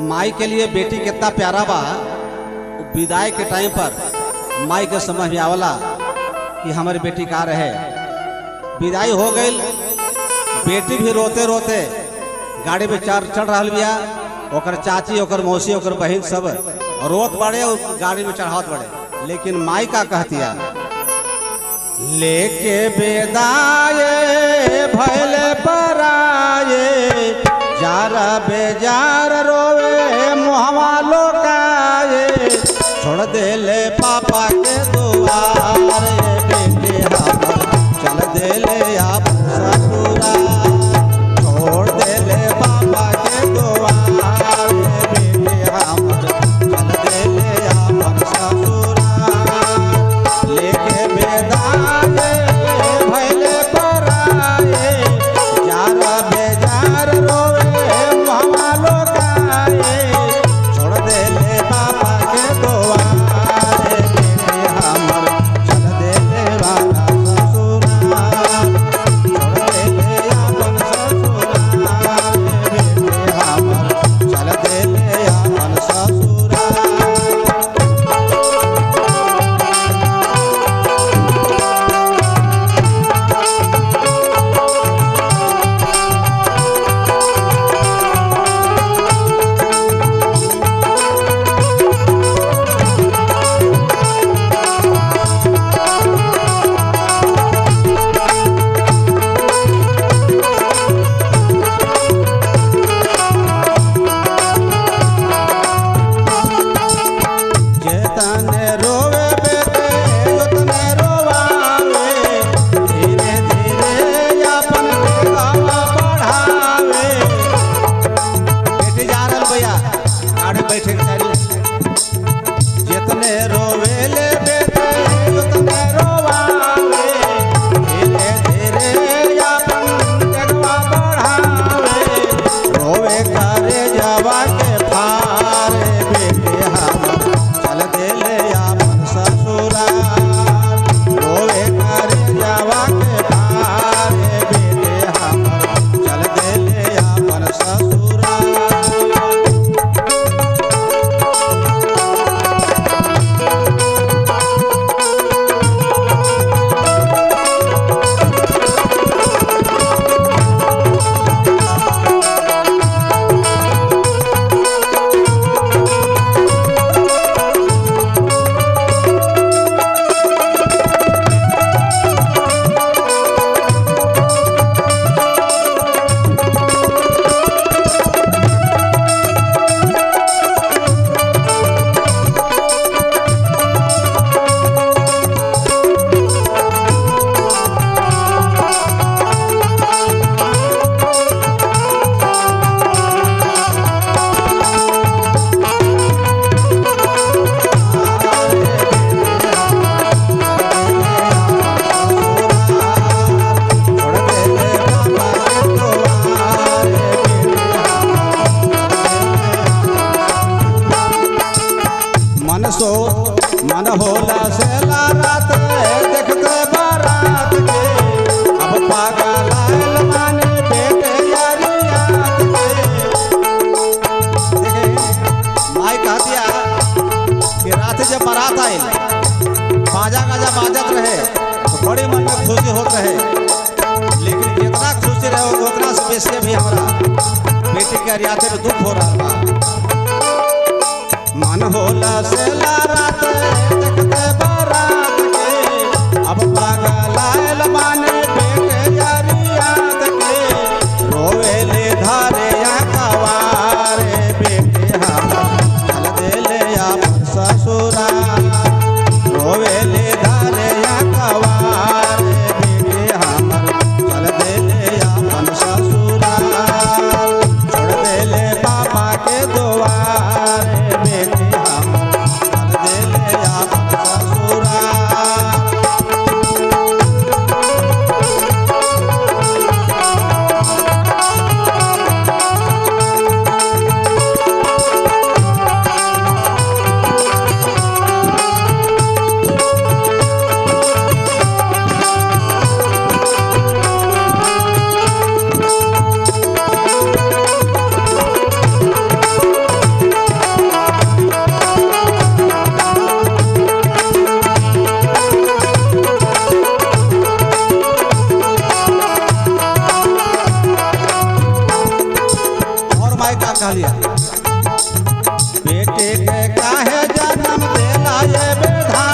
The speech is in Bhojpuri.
माई के लिए बेटी कितना प्यारा बा। विदाई के टाइम पर माई के समझ में आवला कि हमारी बेटी का रहे। विदाई हो गई, बेटी भी रोते रोते गाड़ी में चढ़ रहा बिया। ओकर चाची, ओकर मौसी, ओकर बहन सब रोत बड़े और गाड़ी में चढ़ावत बड़े। लेकिन माई का कहतिया, लेके बेदाए भैले पराए, जारा बेजार रोवे मुहवा लोकाए, छोड़ देले पापा के दुआर, बेटे हमर चल देले आप ससुरा, छोड़ देले पापा के दुआर, बेटे हमर चल देले आप ससुरा, लेके बेदाए भैले पराए, जारा बेजार रोवे मुहवा लोकाए, छोड़ देले पापा के दुआर, बेटे हमर चल देले वाला ससुरा, छोड़ देले अपन ससुरा, बेटे हमर चल देले अपन ससुरा। जेतने रोवे बेटे उतने रोवावे, धीरे धीरे अपन गावा बढ़ावे। बेटी जा रहल भैया, गाड़ी बैठे के चाही। जितने रोवे ले बेटे उतने रोवावे, धीरे धीरे अपन गावा बढ़ावे, रोवे करे जावा के फारे, बेटे हमर चल देले अपन ससुरा, रोवे करे जावा के फारे, बेटे हमर चल देले अपन ससुरा। मन होला से रात देखते बारात के, अब पागल आयल माने बेटे यारी याद के। माई कह दिया कि रात जब बारात आयल, बाजा गाजा बाजत रहे तो बड़े मन में खुशी होत रहे। लेकिन जितना खुशी रहे उतना से बेसी भी हमारा बेटी के रियाते में दुख हो रहा बा। मन होला से रात देखते बारात के, अब पागल आयल माने बेटे यारी याद के, रोवे ले धारे कवारे, बेटे हमर चल देले अपन ससुरा, रोवे ले धारे कवारे, बेटे हमर चल देले अपन ससुरा, छोड़ देले पापा के दुआर, बेटे हमर चल बेटे के काहे जन्म देला ये विधाता।